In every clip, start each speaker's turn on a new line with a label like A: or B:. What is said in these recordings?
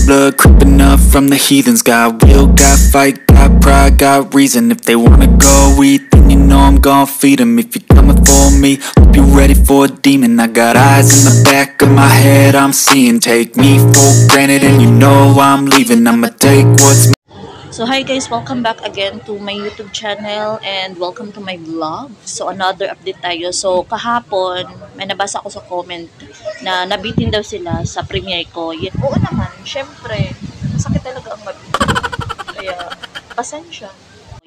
A: blood creeping up from the heathens. Got will, got fight, got pride, got reason. If they wanna go eat, then you know I'm gon' feed them. If you're coming for me, hope you're ready for a demon. I got eyes in the back of my head, I'm seeing. Take me for granted and you know I'm leaving. I'ma take what's.
B: So hi guys, welcome back again to my YouTube channel and welcome to my vlog. So another update tayo. So kahapon, may nabasa ako sa comment na nabitin daw sila sa premiere ko. Yan, oo naman, syempre, masakit talaga ang mabitin. Kaya, pasensya.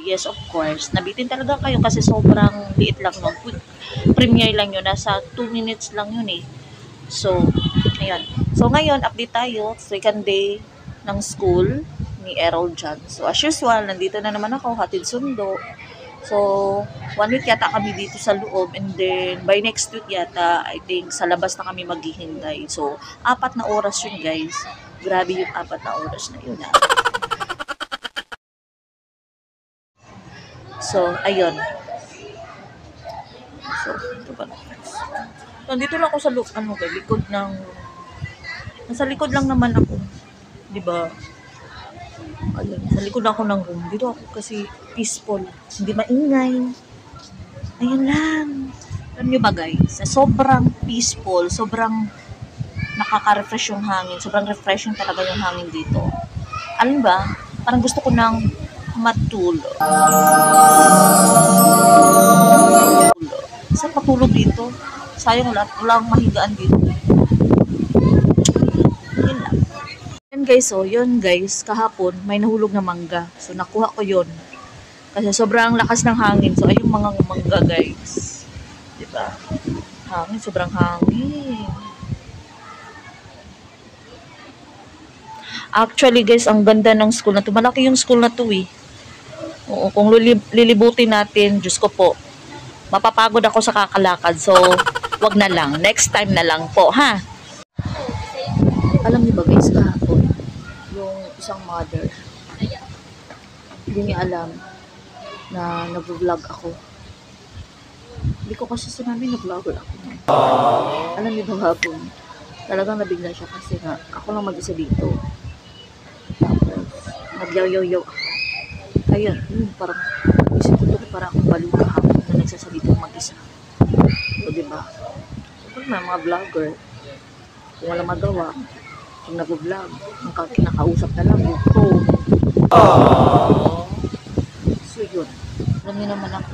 B: Yes, of course. Nabitin talaga kayo kasi sobrang liit lang nun. Premiere lang yun, nasa 2 minutes lang yun eh. So, ayan. So ngayon, update tayo. Second day ng school ni Errol dyan. So, as usual, nandito na naman ako, hatid sundo. So, 1 week yata kami dito sa loob and then by next week yata, I think, sa labas na kami maghihintay. So, 4 na oras yun, guys. Grabe yung 4 na oras na yun, ha. So, ayun. So, ito ba? Nandito lang ako sa likod ng... Nasa likod lang naman ako. Diba? Ayun, sa likod ako ng room. Dito ako kasi peaceful. Hindi maingay. Ayun lang. Alam nyo ba guys? Sobrang peaceful. Sobrang nakaka-refresh yung hangin. Sobrang refreshing talaga yung hangin dito. Alam ba? Parang gusto ko nang matulog. Saan matulog dito? Sayang wala akong mahigaan dito. Yun lang. Guys, so yun guys, kahapon may nahulog na mangga. So nakuha ko yun. Kasi sobrang lakas ng hangin. So ayun mga mangga guys. Diba? Hangin, sobrang hangin. Actually guys, ang ganda ng school na to. Malaki yung school na to eh. Oo, kung lilibutin natin, Diyos ko po, mapapagod ako sa kakalakad. So, wag na lang. Next time na lang po, ha? Alam niyo ba guys, kahapon, yung isang mother, hindi niya alam na nag-vlog ako. Hindi ko kasi sinabi nag-vlogger ako. Alam niyo ba hapon, talagang nabigla siya kasi nga, ako lang mag-isa dito. Tapos, nag-yaw-yaw-yaw ako. Ayun, parang, isip ko ito parang akong baliw kahapon na nagsasalita mag-isa. So, diba? So, may mga vlogger, kung wala magawa, kung nag-vlog, kinakausap na lang yung phone. So yun, alam niyo naman ako,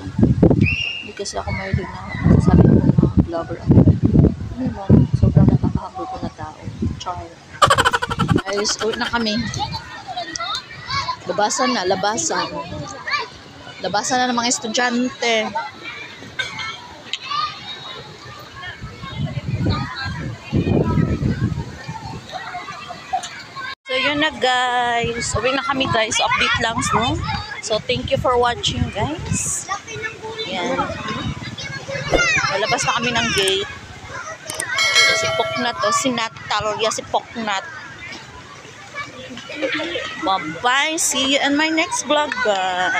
B: hindi kasi ako mahilig na sabi ko na vlogger ako. Ano lang, sobrang nakakahambol ko na tao. Char. Guys, uwi na kami. Labasan na, labasan. Labasan na ng mga estudyante. So yun na guys, uwi na kami guys, update lang no? So thank you for watching guys. Yan. Malabas na kami ng gate. Si Poknat o si Natalia, si Poknat. Bye bye, see you in my next vlog guys.